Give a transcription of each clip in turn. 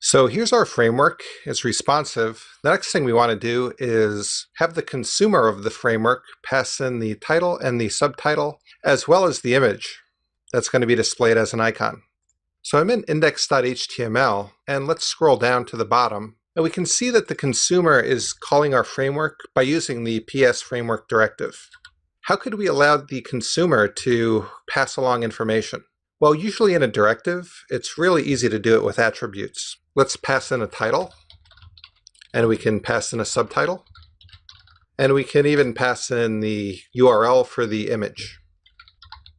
So here's our framework. It's responsive. The next thing we want to do is have the consumer of the framework pass in the title and the subtitle, as well as the image that's going to be displayed as an icon. So I'm in index.html, and let's scroll down to the bottom. And we can see that the consumer is calling our framework by using the PS framework directive. How could we allow the consumer to pass along information? Well, usually in a directive, it's really easy to do it with attributes. Let's pass in a title, and we can pass in a subtitle, and we can even pass in the URL for the image.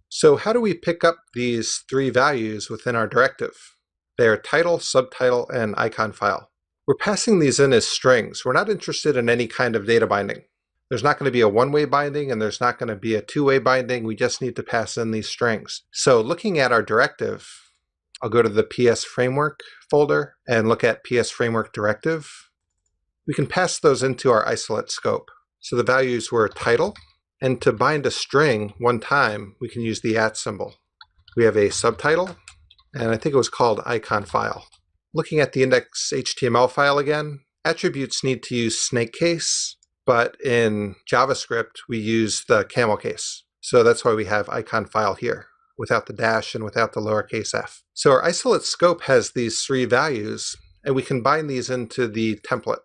So how do we pick up these three values within our directive? They are title, subtitle, and icon file. We're passing these in as strings. We're not interested in any kind of data binding. There's not going to be a one-way binding, and there's not going to be a two-way binding. We just need to pass in these strings. So looking at our directive, I'll go to the PS Framework folder and look at PS Framework Directive. We can pass those into our isolate scope. So the values were title, and to bind a string one time, we can use the @ symbol. We have a subtitle, and I think it was called icon file. Looking at the index.html file again, attributes need to use snake case, but in JavaScript, we use the camel case. So that's why we have icon file here, without the dash and without the lowercase f. So our isolate scope has these three values, and we can bind these into the template.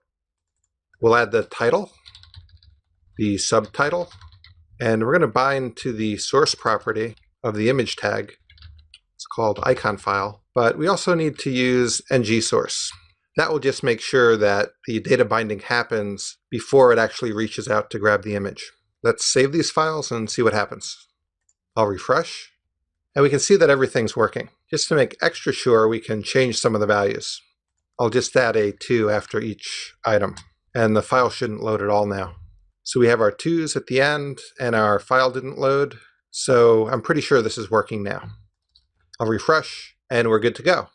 We'll add the title, the subtitle, and we're going to bind to the source property of the image tag. It's called icon file, but we also need to use ngSource. That will just make sure that the data binding happens before it actually reaches out to grab the image. Let's save these files and see what happens. I'll refresh, and we can see that everything's working. Just to make extra sure, we can change some of the values. I'll just add a 2 after each item, and the file shouldn't load at all now. So we have our 2s at the end, and our file didn't load, so I'm pretty sure this is working now. I'll refresh, and we're good to go.